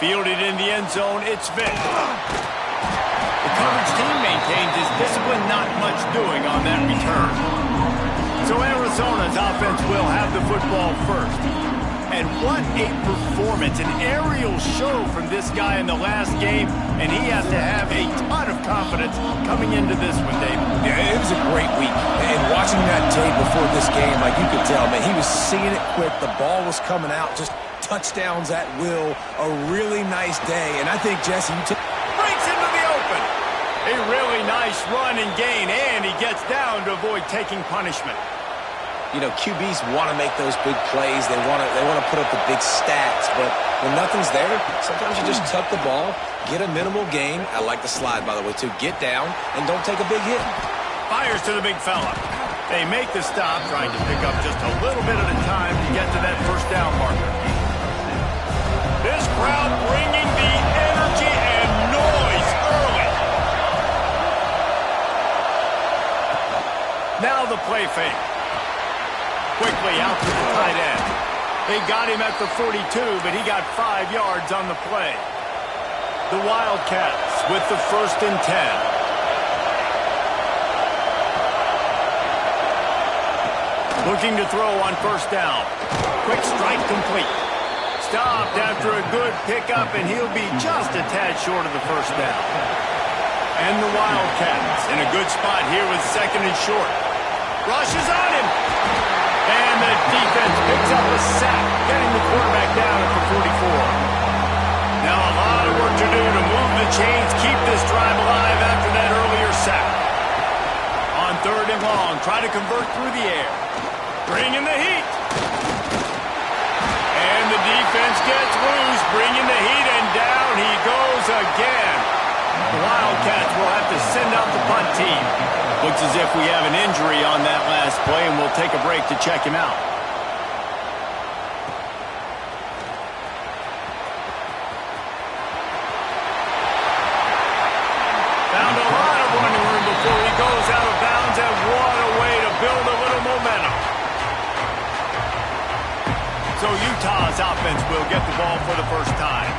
Fielded in the end zone, it's Vick. The coverage team maintains his discipline, not much doing on that return. So Arizona's offense will have the football first. And what a performance, an aerial show from this guy in the last game, and he has to have a ton of confidence coming into this one, David. Yeah, it was a great week. And watching that tape before this game, like you could tell, man, he was seeing it quick. The ball was coming out, just touchdowns at will. A really nice day. And I think, Jesse, you took... Breaks into the open. A really nice run and gain, and he gets down to avoid taking punishment. You know, QBs want to make those big plays. They want to put up the big stats. But when nothing's there, sometimes you just tuck the ball, get a minimal gain. I like the slide, by the way, too. Get down and don't take a big hit. Fires to the big fella. They make the stop, trying to pick up just a little bit at a time to get to that first down marker. This crowd bringing the energy and noise early. Now the play fake. Quickly out to the tight end. They got him at the 42, but he got 5 yards on the play. The Wildcats with the 1st and 10. Looking to throw on first down. Quick strike complete. Stopped after a good pickup, and he'll be just a tad short of the first down. And the Wildcats in a good spot here with 2nd and short. Rushes on him. And the defense picks up a sack, getting the quarterback down at the 44. Now a lot of work to do to move the chains, keep this drive alive after that earlier sack. On 3rd and long, try to convert through the air. Bring in the heat. And the defense gets loose, bringing the heat, and down he goes again. The Wildcats will have to send out the punt team. Looks as if we have an injury on that last play, and we'll take a break to check him out. Found a lot of running room before he goes out of bounds, and what a way to build a little momentum. So Utah's offense will get the ball for the first time.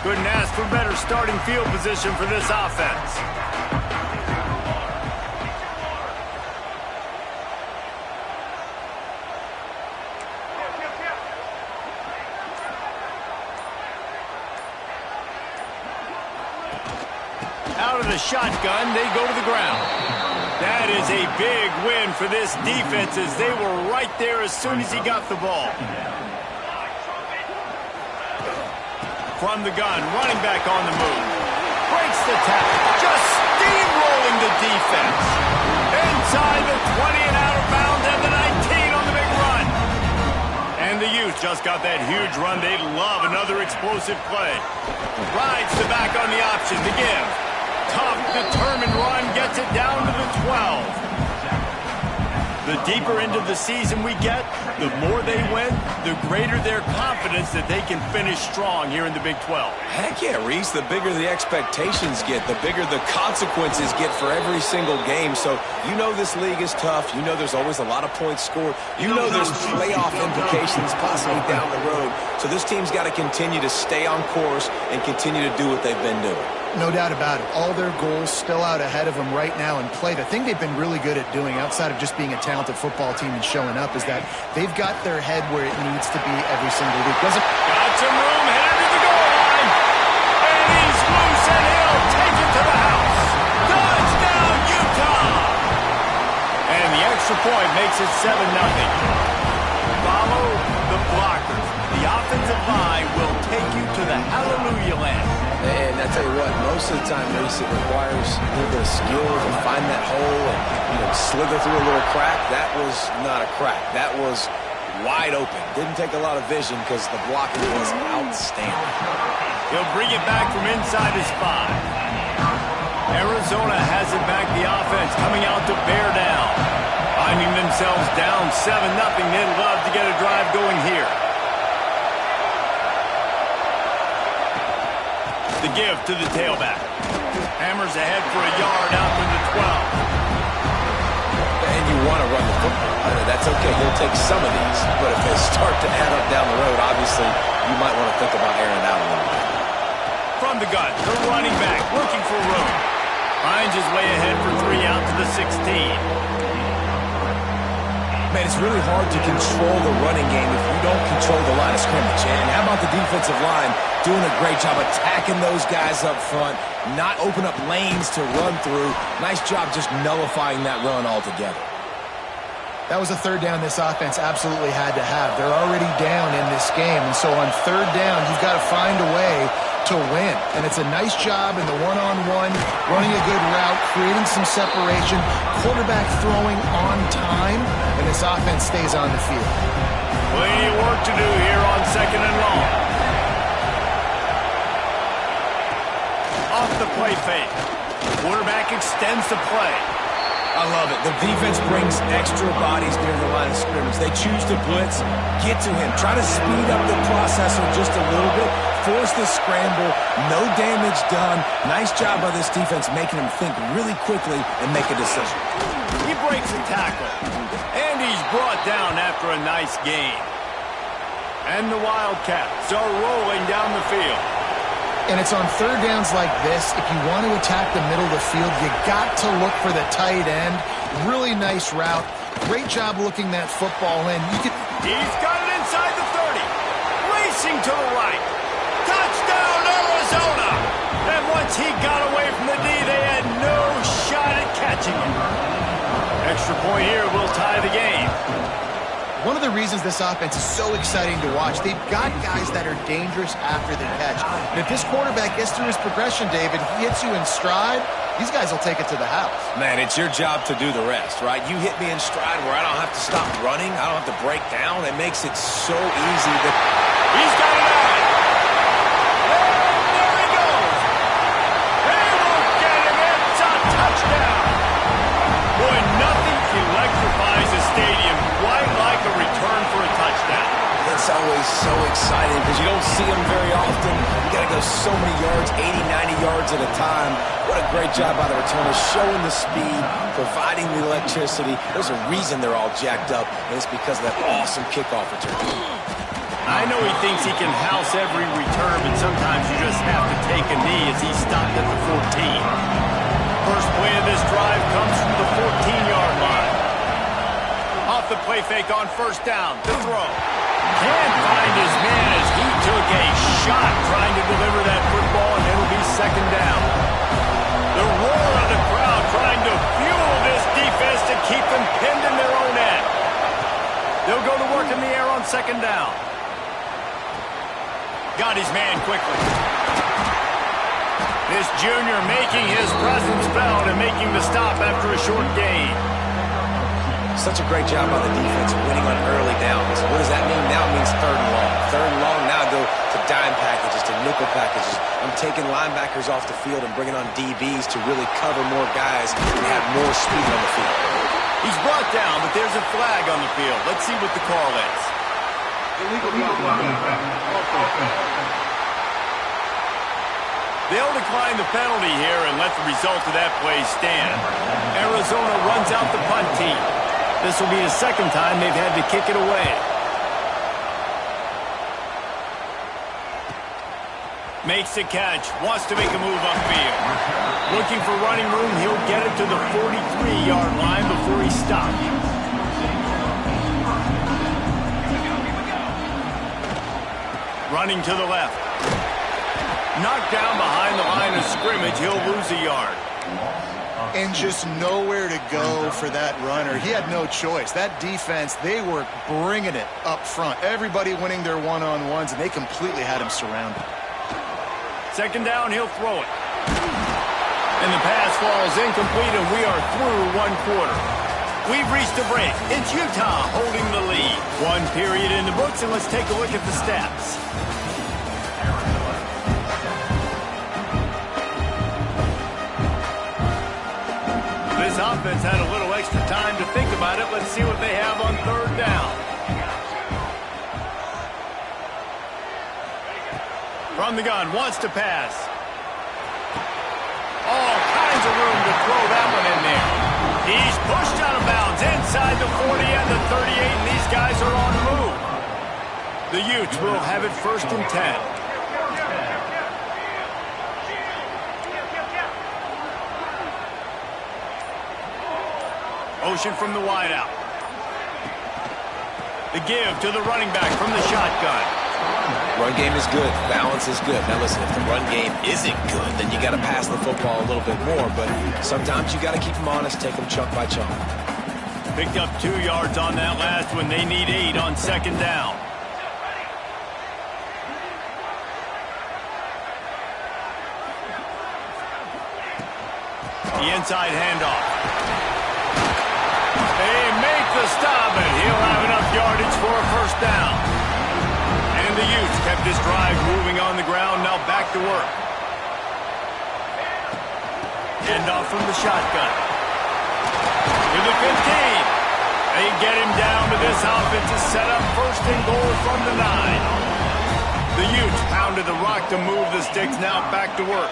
Couldn't ask for better starting field position for this offense. Out of the shotgun, they go to the ground. That is a big win for this defense, as they were right there as soon as he got the ball. From the gun, running back on the move. Breaks the tackle, just steamrolling the defense. Inside the 20 and out of bounds, and the 19 on the big run. And the Utes just got that huge run. They'd love another explosive play. Rides the back on the option to give. Tough, determined run, gets it down to the 12. The deeper into the season we get, the more they win, the greater their confidence that they can finish strong here in the Big 12. Heck yeah, Reese. The bigger the expectations get, the bigger the consequences get for every single game. So you know this league is tough. You know there's always a lot of points scored. You know there's playoff implications possibly down the road. So this team's got to continue to stay on course and continue to do what they've been doing. No doubt about it. All their goals still out ahead of them right now in play. The thing they've been really good at doing, outside of just being a talented football team and showing up, is that they've got their head where it needs to be every single week. Got some room, headed to the goal line. And he's loose, and he'll take it to the house. Touchdown, Utah! And the extra point makes it 7-0. Follow the blockers. The offensive line will take you to the hallelujah land. And I tell you what, most of the time, Mace, it requires a little bit of skill to find that hole and slither through a little crack. That was not a crack. That was wide open. Didn't take a lot of vision because the blocking was outstanding. He'll bring it back from inside his 5. Arizona has it back, the offense coming out to bear down. Finding themselves down 7-0. They'd love to get a drive going here. The give to the tailback. Hammers ahead for a yard out to the 12. want to run the football. That's okay. He'll take some of these. But if they start to add up down the road, obviously, you might want to think about airing it out a little bit. From the gun, the running back looking for room. Finds his way ahead for 3 out to the 16. Man, it's really hard to control the running game if you don't control the line of scrimmage. And how about the defensive line doing a great job attacking those guys up front, not open up lanes to run through. Nice job just nullifying that run altogether. That was a third down this offense absolutely had to have. They're already down in this game, and so on third down, you've got to find a way to win. And it's a nice job in the one-on-one, running a good route, creating some separation, quarterback throwing on time, and this offense stays on the field. Plenty of work to do here on 2nd and long. Off the play fake. Quarterback extends the play. I love it. The defense brings extra bodies near the line of scrimmage. They choose to blitz, get to him, try to speed up the processor just a little bit, force the scramble, no damage done. Nice job by this defense making him think really quickly and make a decision. He breaks a tackle, and he's brought down after a nice gain. And the Wildcats are rolling down the field. And it's on third downs like this, if you want to attack the middle of the field, you got to look for the tight end. Really nice route. Great job looking that football in. He's got it inside the 30. Racing to the right. Touchdown, Arizona! And once he got away from the D, they had no shot at catching him. Extra point here will tie the game. One of the reasons this offense is so exciting to watch, they've got guys that are dangerous after the catch. And if this quarterback gets through his progression, David, he hits you in stride, these guys will take it to the house. Man, it's your job to do the rest, right? You hit me in stride where I don't have to stop running. I don't have to break down. It makes it so easy to... He's got it out. And there he goes. They won't get him. It's a touchdown. Boy, nothing electrifies a stadium quite like a return for a touchdown. It's always so exciting because you don't see them very often. You got to go so many yards, 80, 90 yards at a time. What a great job by the returners, showing the speed, providing the electricity. There's a reason they're all jacked up, and it's because of that awesome kickoff return. I know he thinks he can house every return, but sometimes you just have to take a knee as he's stopped at the 14. First play of this drive comes from the 14-yard line. Off the play fake on first down. The throw. Can't find his man as he took a shot trying to deliver that football, and it'll be second down. The roar of the crowd trying to fuel this defense to keep them pinned in their own end. They'll go to work in the air on second down. Got his man quickly. This junior making his presence felt and making the stop after a short gain. Such a great job by the defense winning on early downs. What does that mean? Now it means third and long. Third and long, now I go to dime packages, to nickel packages. I'm taking linebackers off the field and bringing on DBs to really cover more guys and have more speed on the field. He's brought down, but there's a flag on the field. Let's see what the call is. They'll decline the penalty here and let the result of that play stand. Arizona runs out the punt team. This will be the second time they've had to kick it away. Makes the catch. Wants to make a move upfield. Looking for running room. He'll get it to the 43-yard line before he stopped. Running to the left. Knocked down behind the line of scrimmage. He'll lose a yard. And just nowhere to go for that runner. He had no choice. That defense, they were bringing it up front. Everybody winning their one-on-ones, and they completely had him surrounded. Second down, he'll throw it. And the pass falls incomplete, and we are through one quarter. We've reached a break. It's Utah holding the lead. One period in the books, and let's take a look at the stats. This offense had a little extra time to think about it. Let's see what they have on third down. From the gun, wants to pass. All kinds of room to throw that one in there. He's pushed out of bounds inside the 40 and the 38, and these guys are on the move. The Utes will have it 1st and 10. Motion from the wideout. The give to the running back from the shotgun. Run game is good. Balance is good. Now listen, if the run game isn't good, then you got to pass the football a little bit more. But sometimes you got to keep them honest, take them chunk by chunk. Picked up 2 yards on that last one. They need 8 on 2nd down. The inside handoff. They make the stop, and he'll have enough yardage for a 1st down. And the Utes kept this drive moving on the ground, now back to work. Handoff from the shotgun. To the 15. They get him down, but this offense is set up 1st and goal from the 9. The Utes pounded the rock to move the sticks, now back to work.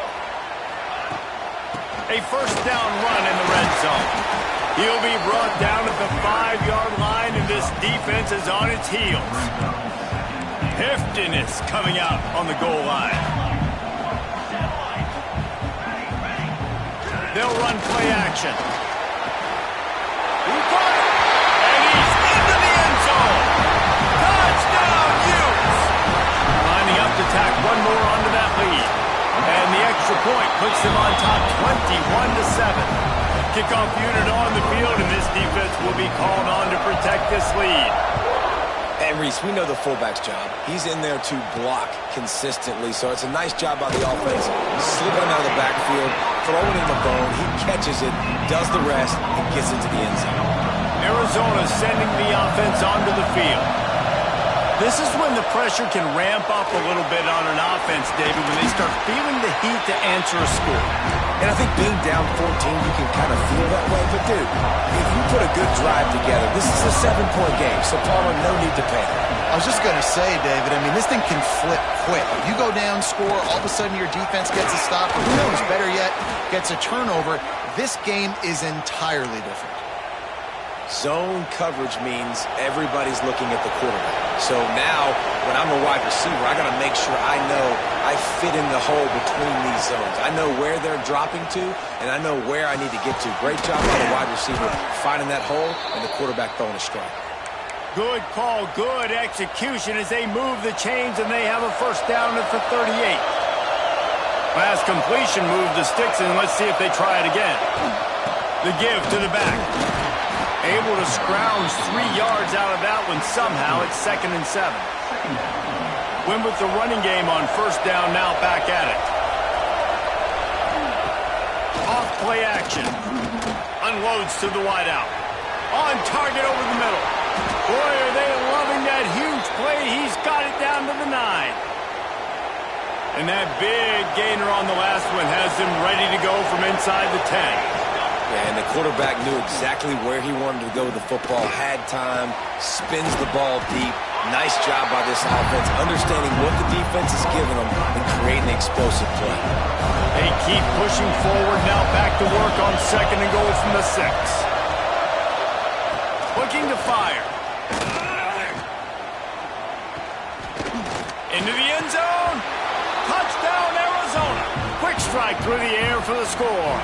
A 1st down run in the red zone. He'll be brought down at the 5-yard line, and this defense is on its heels. Heftiness coming out on the goal line. They'll run play action. And he's into the end zone. Touchdown, Utes! Lining up to tack one more onto that lead. And the extra point puts them on top 21-7. Kickoff unit on the field, and this defense will be called on to protect this lead. And Reese, we know the fullback's job. He's in there to block consistently, so it's a nice job by the offense. Slipping out of the backfield, throwing him a bone. He catches it, does the rest, and gets into the end zone. Arizona sending the offense onto the field. This is when the pressure can ramp up a little bit on an offense, David, when they start feeling the heat to answer a score. And I think being down 14, you can kind of feel that way. But, dude, if you put a good drive together, this is a 7-point game, so Palmer, no need to panic. I was just going to say, David, I mean, this thing can flip quick. You go down, score, all of a sudden your defense gets a stop, or who knows, better yet, gets a turnover. This game is entirely different. Zone coverage means everybody's looking at the quarterback. So now, when I'm a wide receiver, I got to make sure I know I fit in the hole between these zones. I know where they're dropping to, and I know where I need to get to. Great job by the wide receiver finding that hole, and the quarterback throwing a strike. Good call, good execution as they move the chains, and they have a 1st down at the 38. Pass completion moved the sticks, and let's see if they try it again. The give to the back. Able to scrounge 3 yards out of that one somehow. It's 2nd and 7. Win with the running game on 1st down, now back at it. Off play action. Unloads to the wideout. On target over the middle. Boy, are they loving that huge play. He's got it down to the 9. And that big gainer on the last one has him ready to go from inside the 10. And the quarterback knew exactly where he wanted to go with the football, had time, spins the ball deep. Nice job by this offense, understanding what the defense is giving them and creating an explosive play. They keep pushing forward, now back to work on 2nd and goal from the 6. Looking to fire. Into the end zone. Touchdown, Arizona. Quick strike through the air for the score.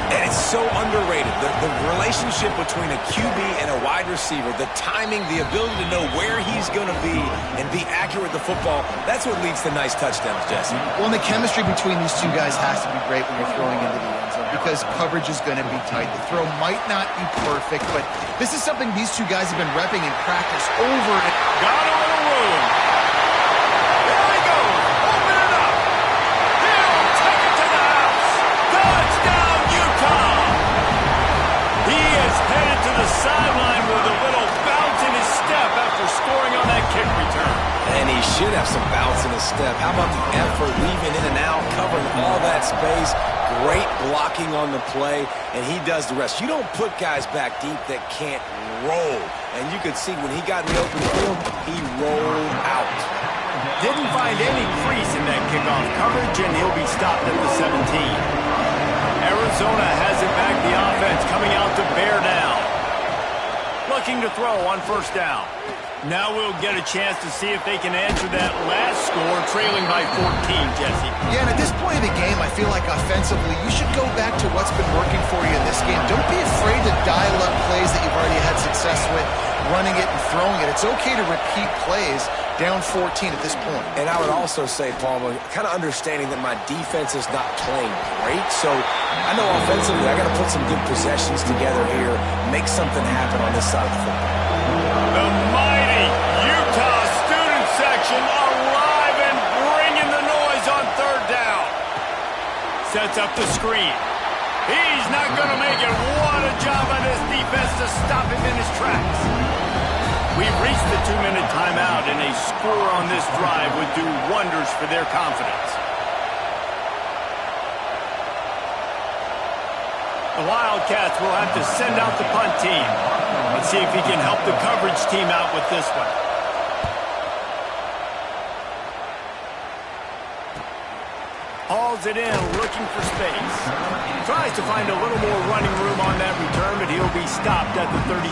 And it's so underrated. The relationship between a QB and a wide receiver, the timing, the ability to know where he's going to be and be accurate with the football, that's what leads to nice touchdowns, Jesse. Well, and the chemistry between these two guys has to be great when you're throwing into the end zone because coverage is going to be tight. The throw might not be perfect, but this is something these two guys have been repping in practice over and got a little room. There he goes. Open it up. He'll take it to the house. Touchdown, Utah. He is headed to the sideline with a little bounce in his step after scoring on that kick return. And he should have some bounce in his step. How about the effort, weaving in and out, covering all that space. Great blocking on the play, and he does the rest. You don't put guys back deep that can't roll. And you could see when he got in the open field, he rolled out. Didn't find any crease in that kickoff coverage, and he'll be stopped at the 17. Arizona has it back, the offense coming out to bear down. Looking to throw on first down. Now we'll get a chance to see if they can answer that last score, trailing by 14, Jesse. Yeah, and at this point of the game, I feel like offensively, you should go back to what's been working for you in this game. Don't be afraid to dial up plays that you've already had success with, running it and throwing it. It's okay to repeat plays down 14 at this point. And I would also say, Palmer, kind of understanding that my defense is not playing great, so I know offensively I got to put some good possessions together here, make something happen on this side of the football. The mighty Utah student section alive and bringing the noise on third down. Sets up the screen. He's not going to make it. What a job by this defense to stop him in his tracks. We've reached the 2-minute timeout, and a score on this drive would do wonders for their confidence. The Wildcats will have to send out the punt team. Let's see if he can help the coverage team out with this one. Hauls it in, looking for space. Tries to find a little more running room on that return, but he'll be stopped at the 36.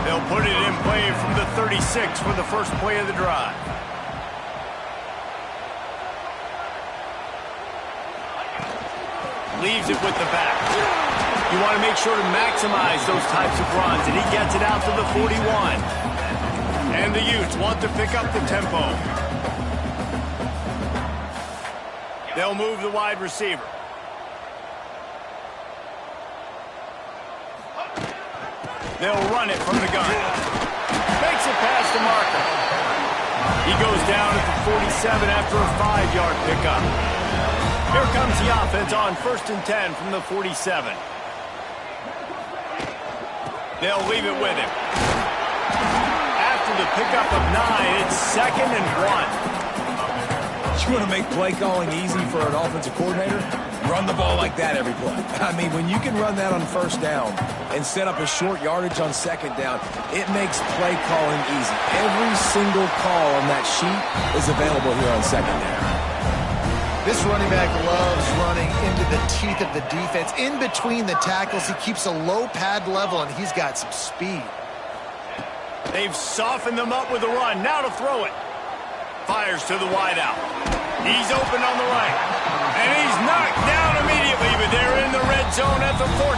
They'll put it in play from the 36 for the first play of the drive. Leaves it with the back. You want to make sure to maximize those types of runs, and he gets it out to the 41. And the Utes want to pick up the tempo. They'll move the wide receiver. They'll run it from the gun. Makes it past the marker. He goes down at the 47 after a 5-yard pickup. Here comes the offense on 1st and 10 from the 47. They'll leave it with him. After the pickup of 9, it's 2nd and 1. You want to make play calling easy for an offensive coordinator? Run the ball like that every play. I mean, when you can run that on first down and set up a short yardage on second down, it makes play calling easy. Every single call on that sheet is available here on second down. This running back loves running into the teeth of the defense. In between the tackles, he keeps a low pad level, and he's got some speed. They've softened them up with a run. Now to throw it. Fires to the wideout. He's open on the right. And he's knocked down immediately, but they're in the red zone at the 14.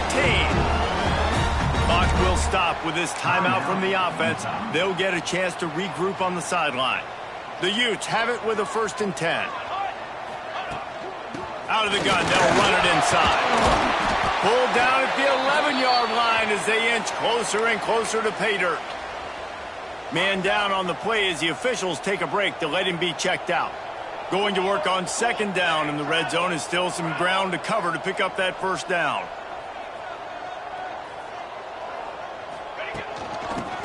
Clock will stop with this timeout from the offense. They'll get a chance to regroup on the sideline. The Utes have it with a 1st and 10. Out of the gun, they'll run it inside. Pulled down at the 11-yard line as they inch closer and closer to pay dirt. Man down on the play as the officials take a break to let him be checked out. Going to work on 2nd down, and the red zone is still some ground to cover to pick up that 1st down.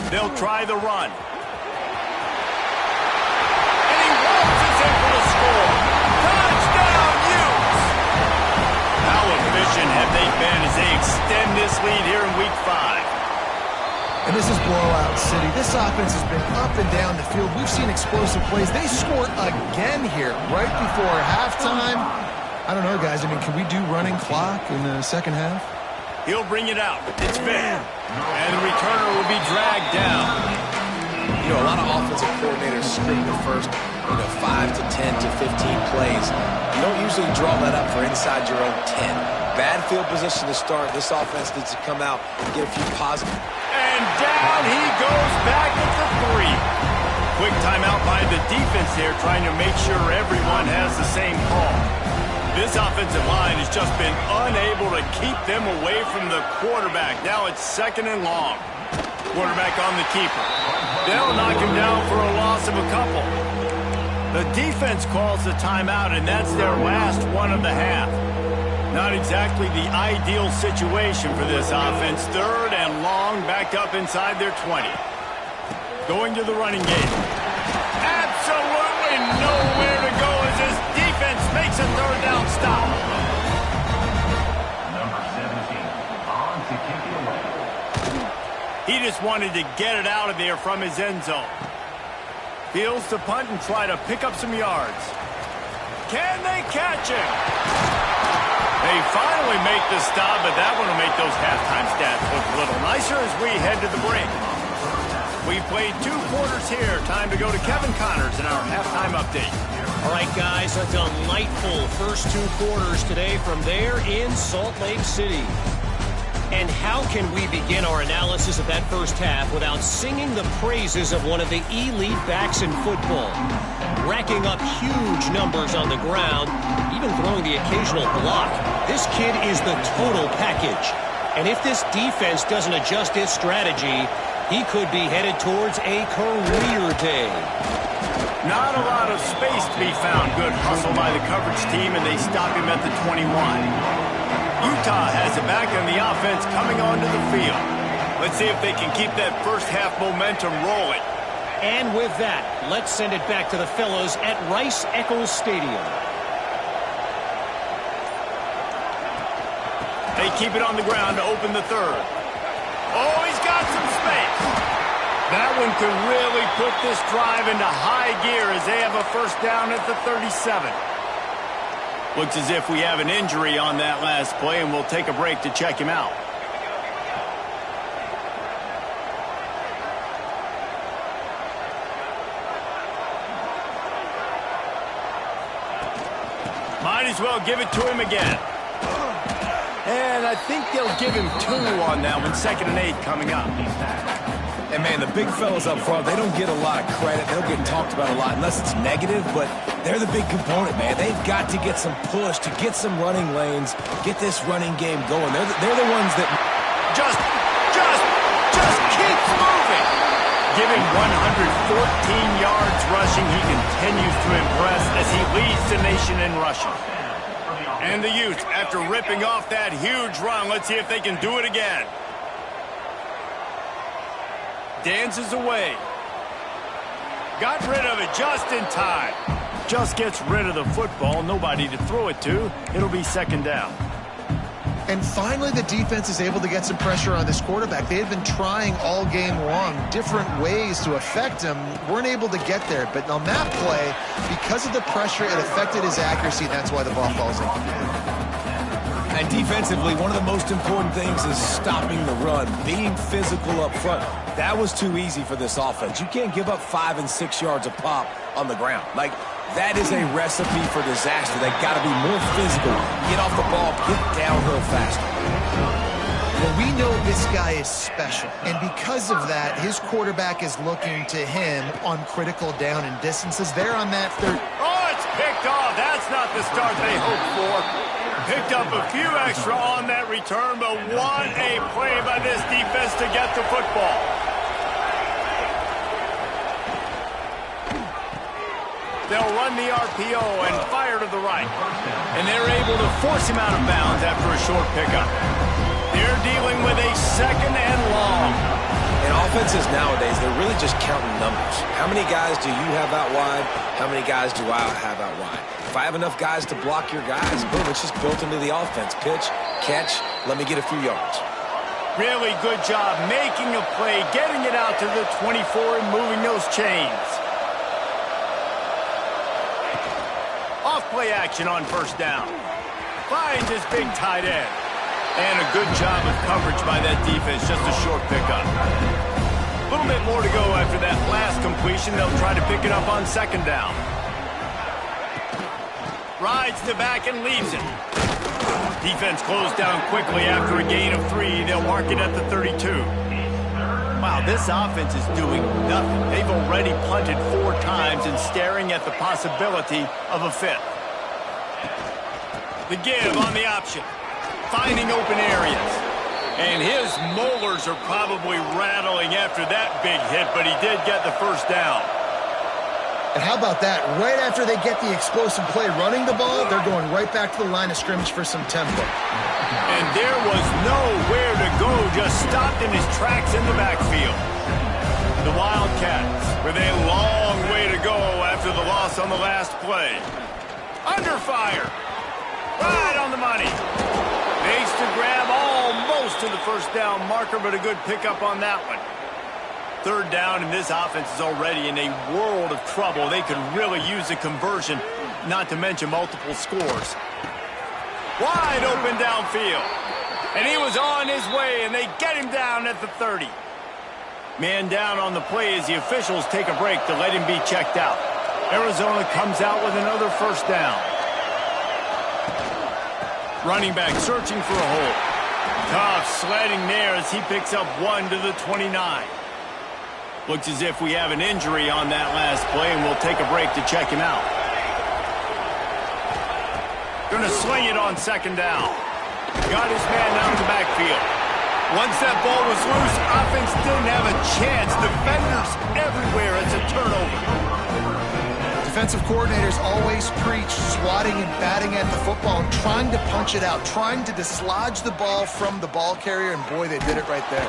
They'll try the run. And he waltzes in for the score. Touchdown, Utes! How efficient have they been as they extend this lead here in Week 5? And this is blowout city. This offense has been up and down the field. We've seen explosive plays. They scored again here right before halftime. I don't know, guys. I mean, can we do running clock in the second half? He'll bring it out. It's Van. And the returner will be dragged down. You know, a lot of offensive coordinators script the first, 5 to 10 to 15 plays. You don't usually draw that up for inside your own 10. Bad field position to start. This offense needs to come out and get a few positive. And down he goes back at the 3. Quick timeout by the defense there, trying to make sure everyone has the same call. This offensive line has just been unable to keep them away from the quarterback. Now it's 2nd and long. Quarterback on the keeper. They'll knock him down for a loss of a couple. The defense calls the timeout, and that's their last one of the half. Not exactly the ideal situation for this offense. 3rd and long, backed up inside their 20. Going to the running game. Absolutely nowhere to go as this defense makes a 3rd down stop. Number 17, on to kick it away. He just wanted to get it out of there from his end zone. Fields to punt and try to pick up some yards. Can they catch him? They finally make the stop, but that one will make those halftime stats look a little nicer as we head to the break. We've played 2 quarters here. Time to go to Kevin Connors in our halftime update. All right, guys, a delightful first 2 quarters today from there in Salt Lake City. And how can we begin our analysis of that first half without singing the praises of one of the elite backs in football? Racking up huge numbers on the ground, even throwing the occasional block. This kid is the total package. And if this defense doesn't adjust its strategy, he could be headed towards a career day. Not a lot of space to be found. Good hustle by the coverage team, and they stop him at the 21. Utah has it back, and the offense coming onto the field. Let's see if they can keep that first half momentum rolling. And with that, let's send it back to the fellows at Rice-Eccles Stadium. They keep it on the ground to open the third. Oh, he's got some space. That one could really put this drive into high gear as they have a first down at the 37. Looks as if we have an injury on that last play, and we'll take a break to check him out. Might as well give it to him again. And I think they'll give him 2 on that one. 2nd and 8 coming up. And, man, the big fellas up front, they don't get a lot of credit. They'll get talked about a lot unless it's negative, but they're the big component, man. They've got to get some push, to get some running lanes, get this running game going. They're the ones that just keeps moving. Giving 114 yards rushing, he continues to impress as he leads the nation in rushing. And the Utes, after ripping off that huge run, let's see if they can do it again. Dances away. Got rid of it just in time. Just gets rid of the football. Nobody to throw it to. It'll be 2nd down. And finally, the defense is able to get some pressure on this quarterback. They had been trying all game long different ways to affect him. Weren't able to get there. But on that play, because of the pressure, it affected his accuracy. That's why the ball falls incomplete. And defensively, one of the most important things is stopping the run, being physical up front. That was too easy for this offense. You can't give up 5 and 6 yards a pop on the ground. Like, that is a recipe for disaster. They've got to be more physical, get off the ball, get downhill faster. Well, we know this guy is special, and because of that, his quarterback is looking to him on critical down and distances. They're on that third. Oh, it's picked off. That's not the start they hoped for. Picked up a few extra on that return, but what a play by this defense to get the football. They'll run the RPO and fire to the right. And they're able to force him out of bounds after a short pickup. They're dealing with a 2nd and long. And offenses nowadays, they're really just counting numbers. How many guys do you have out wide? How many guys do I have out wide? If I have enough guys to block your guys, boom, it's just built into the offense. Pitch, catch, let me get a few yards. Really good job making a play, getting it out to the 24 and moving those chains. Off-play action on first down. Finds his big tight end. And a good job of coverage by that defense, just a short pickup. A little bit more to go after that last completion. They'll try to pick it up on 2nd down. Rides the back and leaves it. Defense closed down quickly after a gain of 3. They'll mark it at the 32. Wow, this offense is doing nothing. They've already punted 4 times and staring at the possibility of a 5th. The give on the option. Finding open areas. And his molars are probably rattling after that big hit, but he did get the first down. And how about that? Right after they get the explosive play running the ball, they're going right back to the line of scrimmage for some tempo. And there was nowhere to go, just stopped in his tracks in the backfield. The Wildcats with a long way to go after the loss on the last play. Under fire. Right on the money. Makes the grab almost to the first down marker, but a good pickup on that one. 3rd down, and this offense is already in a world of trouble. They could really use a conversion, not to mention multiple scores. Wide open downfield. And he was on his way, and they get him down at the 30. Man down on the play as the officials take a break to let him be checked out. Arizona comes out with another first down. Running back searching for a hole. Tough sledding there as he picks up 1 to the 29. Looks as if we have an injury on that last play, and we'll take a break to check him out. Gonna sling it on second down. Got his man down in the backfield. Once that ball was loose, offense didn't have a chance. Defenders everywhere. It's a turnover. Defensive coordinators always preach swatting and batting at the football and trying to punch it out, trying to dislodge the ball from the ball carrier, and boy, they did it right there.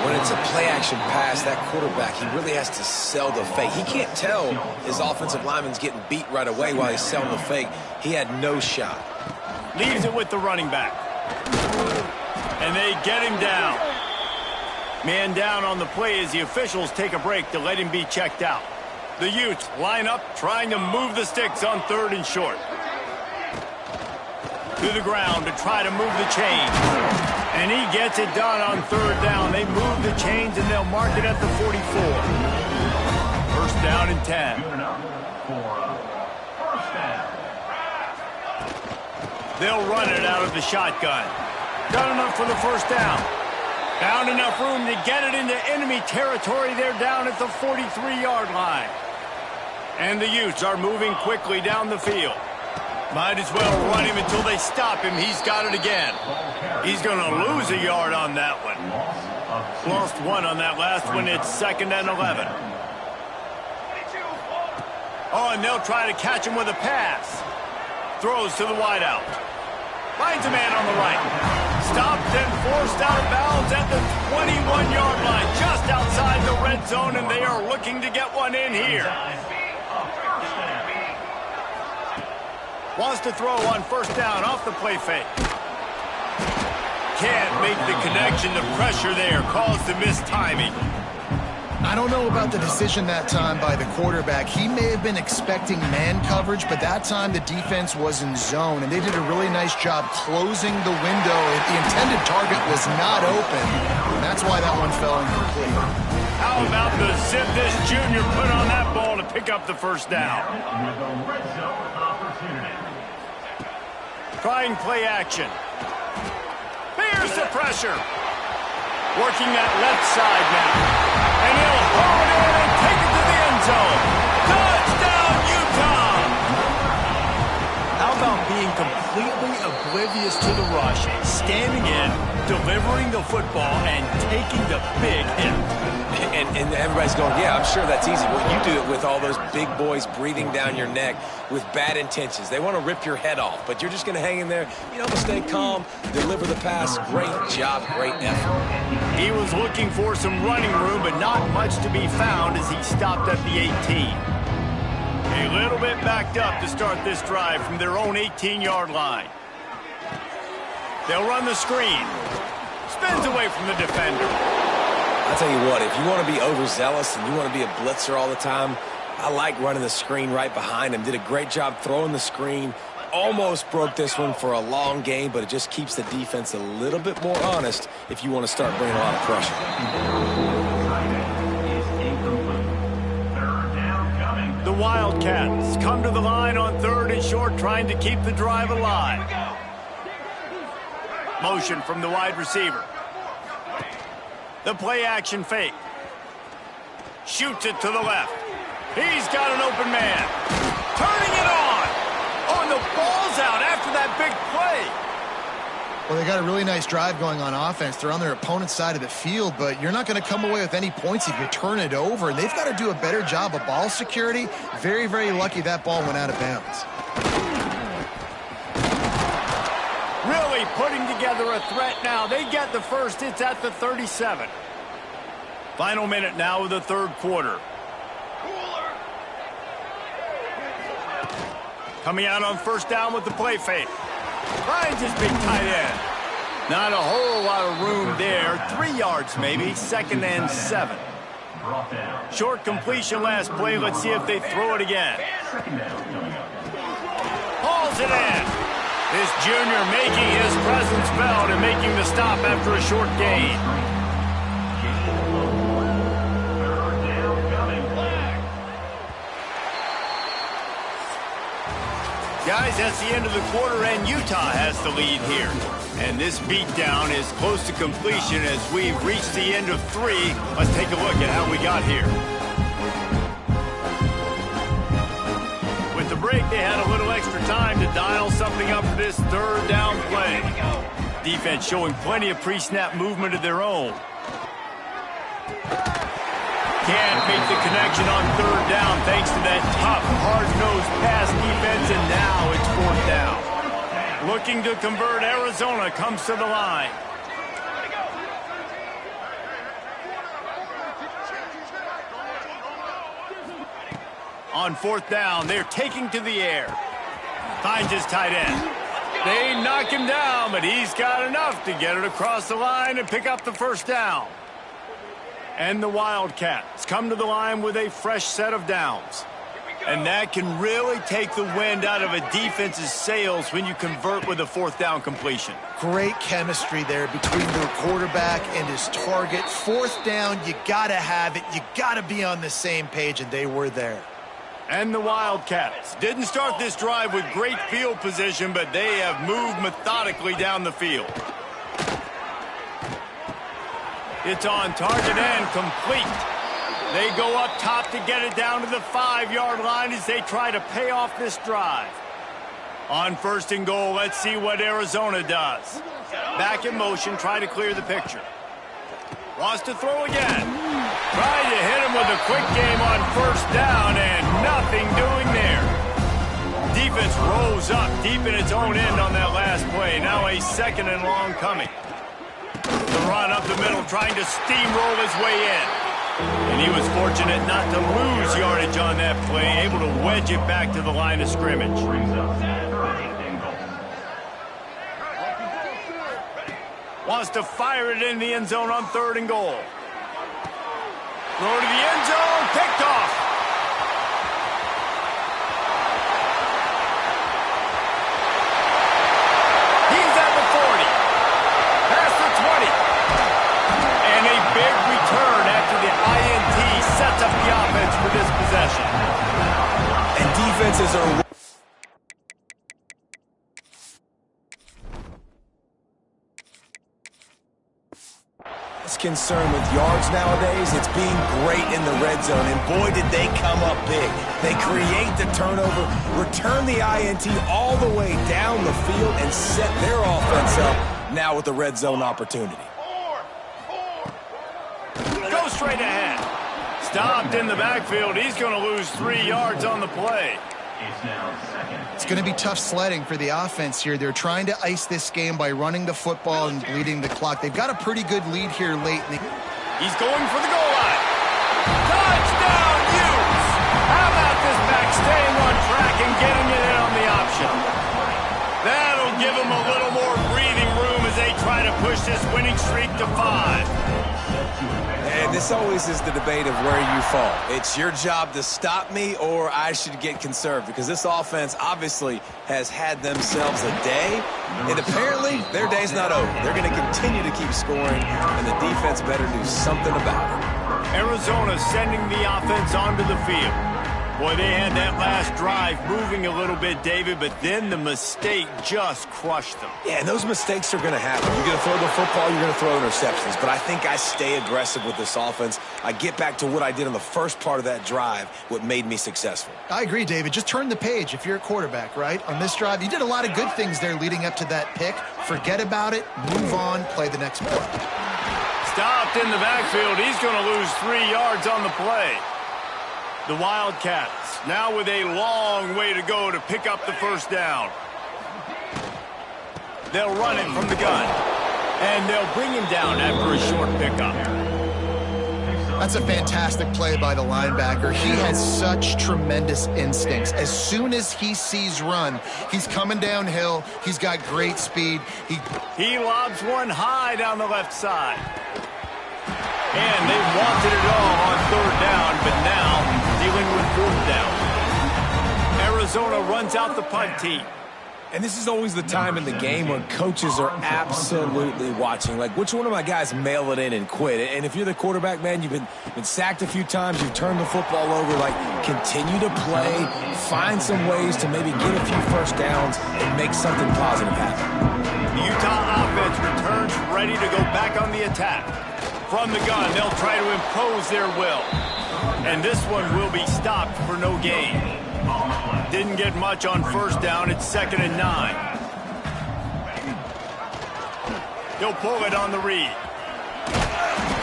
When it's a play-action pass, that quarterback, he really has to sell the fake. He can't tell his offensive lineman's getting beat right away while he's selling the fake. He had no shot. Leaves it with the running back. And they get him down. Man down on the play as the officials take a break to let him be checked out. The Utes line up, trying to move the sticks on 3rd and short. To the ground to try to move the chains. And he gets it done on 3rd down. They move the chains, and they'll mark it at the 44. First down and 10. Good enough for first down. They'll run it out of the shotgun. Got enough for the first down. Found enough room to get it into enemy territory. They're down at the 43-yard line. And the Utes are moving quickly down the field. Might as well run him until they stop him. He's got it again. He's going to lose a yard on that one. Lost 1 on that last one. It's 2nd and 11. Oh, and they'll try to catch him with a pass. Throws to the wideout. Finds a man on the right. Stopped and forced out of bounds at the 21-yard line. Just outside the red zone, and they are looking to get one in here. Wants to throw on first down off the play fake. Can't make the connection. The pressure there caused the missed timing. I don't know about the decision that time by the quarterback. He may have been expecting man coverage, but that time the defense was in zone, and they did a really nice job closing the window. The intended target was not open, and that's why that one fell incomplete. How about the zip this junior put on that ball to pick up the first down? Trying play action. Here's the pressure. Working that left side now. And he'll haul it in and take it to the end zone. Touchdown, Utah! How about being completely oblivious to the rush, standing in, delivering the football, and taking the big hit? And everybody's going, yeah, I'm sure that's easy. Well, you do it with all those big boys breathing down your neck with bad intentions. They want to rip your head off, but you're just going to hang in there. You know, stay calm, deliver the pass. Great job, great effort. He was looking for some running room, but not much to be found as he stopped at the 18. A little bit backed up to start this drive from their own 18-yard line. They'll run the screen. Spins away from the defender. I'll tell you what, if you want to be overzealous and you want to be a blitzer all the time, I like running the screen right behind him. Did a great job throwing the screen. Almost broke this one for a long game, but it just keeps the defense a little bit more honest if you want to start bringing a lot of pressure. The Wildcats come to the line on 3rd and short, trying to keep the drive alive. Motion from the wide receiver. The play action fake. Shoots it to the left. He's got an open man. Turning it on. Oh, and the ball's out after that big play. Well, they got a really nice drive going on offense. They're on their opponent's side of the field, but you're not going to come away with any points if you turn it over. And they've got to do a better job of ball security. Very, very lucky that ball went out of bounds. Really putting together a threat now. They get the first. It's at the 37. Final minute now of the 3rd quarter. Coming out on first down with the play fake. Finds his big tight end. Not a whole lot of room there. 3 yards maybe. 2nd and 7. Short completion last play. Let's see if they throw it again. Hauls it in. This junior making his presence felt and making the stop after a short gain. Guys, that's the end of the quarter, and Utah has the lead here. And this beatdown is close to completion as we've reached the end of 3. Let's take a look at how we got here. With the break, they had a little extra time to dial something up for this third down play. Defense showing plenty of pre-snap movement of their own. Can't make the connection on third down thanks to that tough, hard-nosed pass defense, and now it's fourth down. Looking to convert, Arizona comes to the line. On fourth down, they're taking to the air. Finds his tight end. They knock him down, but he's got enough to get it across the line and pick up the first down. And the Wildcats come to the line with a fresh set of downs. And that can really take the wind out of a defense's sails when you convert with a fourth down completion. Great chemistry there between the quarterback and his target. Fourth down, you got to have it. You got to be on the same page, and they were there. And the Wildcats didn't start this drive with great field position, but they have moved methodically down the field. It's on target and complete. They go up top to get it down to the 5-yard line as they try to pay off this drive. On first and goal, let's see what Arizona does. Back in motion, try to clear the picture. Wants to throw again. Trying to hit him with a quick game on first down, and nothing doing there. Defense rose up deep in its own end on that last play. Now a second and long coming. The run up the middle, trying to steamroll his way in. And he was fortunate not to lose yardage on that play, able to wedge it back to the line of scrimmage. Wants to fire it in the end zone on third and goal. Throw to the end zone, picked off. He's at the 40. Past the 20. And a big return after the INT sets up the offense for this possession. And defenses are... concern with yards nowadays, it's being great in the red zone, and boy did they come up big. They create the turnover, return the INT all the way down the field, and set their offense up now with the red zone opportunity. Go straight ahead. Stopped in the backfield. He's going to lose 3 yards on the play. It's going to be tough sledding for the offense here. They're trying to ice this game by running the football and bleeding the clock. They've got a pretty good lead here late in the... He's going for the goal line. Touchdown, Utes! How about this back staying on track and getting it in on the option? That'll give them a little more breathing room as they try to push this winning streak to 5. And this always is the debate of where you fall. It's your job to stop me, or I should get conserved, because this offense obviously has had themselves a day, and apparently their day's not over. They're going to continue to keep scoring, and the defense better do something about it. Arizona sending the offense onto the field. Boy, they had that last drive moving a little bit, David, but then the mistake just crushed them. Yeah, and those mistakes are going to happen. You're going to throw the football, you're going to throw interceptions. But I think I stay aggressive with this offense. I get back to what I did in the first part of that drive, what made me successful. I agree, David. Just turn the page if you're a quarterback, right? On this drive, you did a lot of good things there leading up to that pick. Forget about it, move on, play the next play. Stopped in the backfield. He's going to lose 3 yards on the play. The Wildcats now with a long way to go to pick up the first down. They'll run it from the gun, and they'll bring him down after a short pickup. That's a fantastic play by the linebacker. He has such tremendous instincts. As soon as he sees run, he's coming downhill. He's got great speed. He lobs one high down the left side. And they wanted it all on third down, but now dealing with fourth down. Arizona runs out the punt team. And this is always the time in the game when coaches are absolutely watching. Like, which one of my guys mail it in and quit? And if you're the quarterback, man, you've been sacked a few times, you've turned the football over, like, continue to play, find some ways to maybe get a few first downs and make something positive happen. The Utah offense returns ready to go back on the attack. From the gun, they'll try to impose their will. And this one will be stopped for no gain. Didn't get much on first down. It's 2nd and 9. He'll pull it on the read.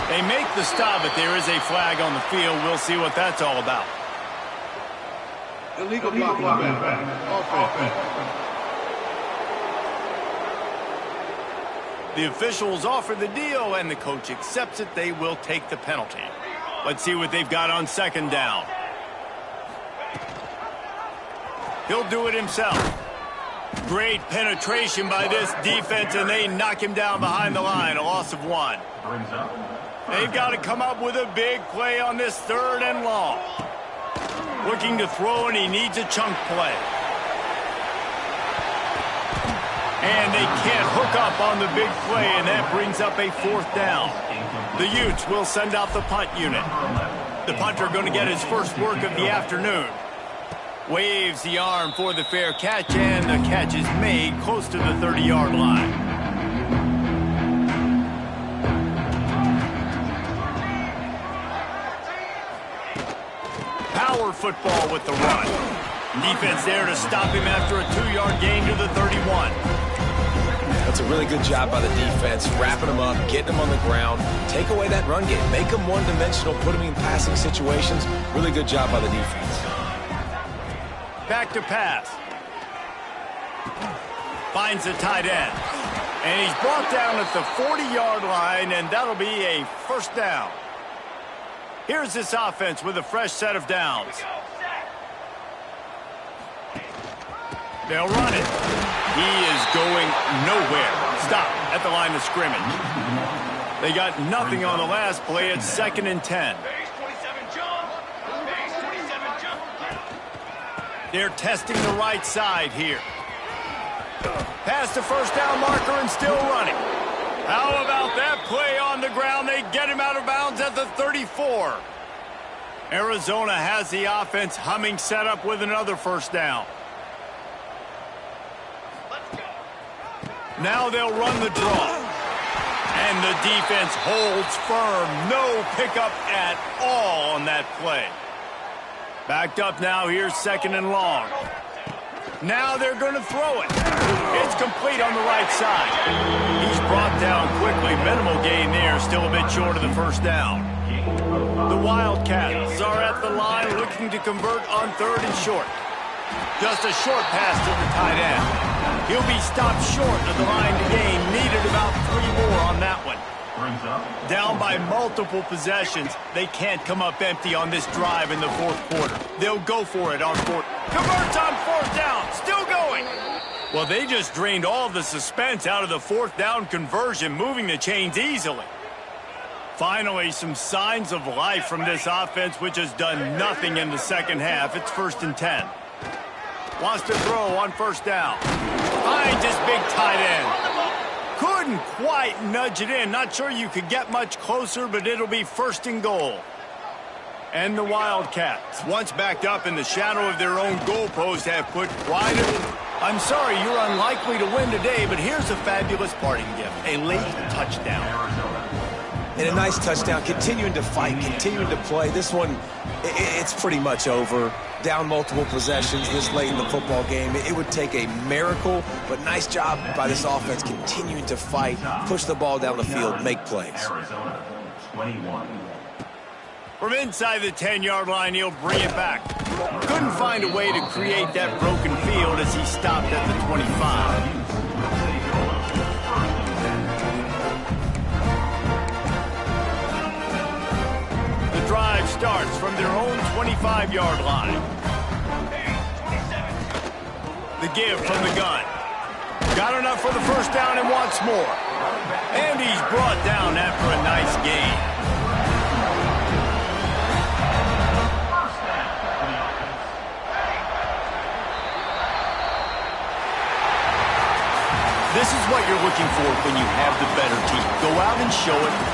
They make the stop, but there is a flag on the field. We'll see what that's all about. Illegal blocking. Offense. The officials offer the deal, and the coach accepts it. They will take the penalty. Let's see what they've got on 2nd down. He'll do it himself. Great penetration by this defense, and they knock him down behind the line. A loss of 1. They've got to come up with a big play on this 3rd and long. Looking to throw, and he needs a chunk play. And they can't hook up on the big play, and that brings up a 4th down. The Utes will send out the punt unit. The punter going to get his first work of the afternoon. Waves the arm for the fair catch, and the catch is made close to the 30-yard line. Power football with the run. Defense there to stop him after a 2-yard gain to the 31. That's a really good job by the defense, wrapping them up, getting them on the ground, take away that run game, make them one-dimensional, put them in passing situations. Really good job by the defense. Back to pass. Finds the tight end. And he's brought down at the 40-yard line, and that'll be a 1st down. Here's this offense with a fresh set of downs. They'll run it. He is going nowhere. Stop at the line of scrimmage. They got nothing on the last play. It's 2nd and 10. They're testing the right side here. Past the 1st down marker and still running. How about that play on the ground? They get him out of bounds at the 34. Arizona has the offense humming, set up with another 1st down. Now they'll run the draw. And the defense holds firm. No pickup at all on that play. Backed up now. Here's 2nd and long. Now they're going to throw it. It's complete on the right side. He's brought down quickly. Minimal gain there. Still a bit short of the 1st down. The Wildcats are at the line looking to convert on 3rd and short. Just a short pass to the tight end. He'll be stopped short of the line to gain. Needed about 3 more on that one. Down by multiple possessions. They can't come up empty on this drive in the 4th quarter. They'll go for it on 4th. Converts on 4th down. Still going. Well, they just drained all the suspense out of the 4th down conversion, moving the chains easily. Finally, some signs of life from this offense, which has done nothing in the 2nd half. It's 1st and 10. Wants to throw on 1st down. Finds his big tight end. Couldn't quite nudge it in. Not sure you could get much closer, but it'll be 1st and goal. And the Wildcats, once backed up in the shadow of their own goalpost, have put quite a... I'm sorry, you're unlikely to win today, but here's a fabulous parting gift. A late touchdown. And a nice touchdown, continuing to fight, continuing to play. This one, it's pretty much over. Down multiple possessions this late in the football game. It would take a miracle, but nice job by this offense continuing to fight, push the ball down the field, make plays. Arizona 21. From inside the 10-yard line, he'll bring it back. Couldn't find a way to create that broken field as he stopped at the 25. Drive starts from their own 25-yard line. The give from the gun. Got enough for the 1st down and wants more. And he's brought down after a nice gain. This is what you're looking for when you have the better team. Go out and show it.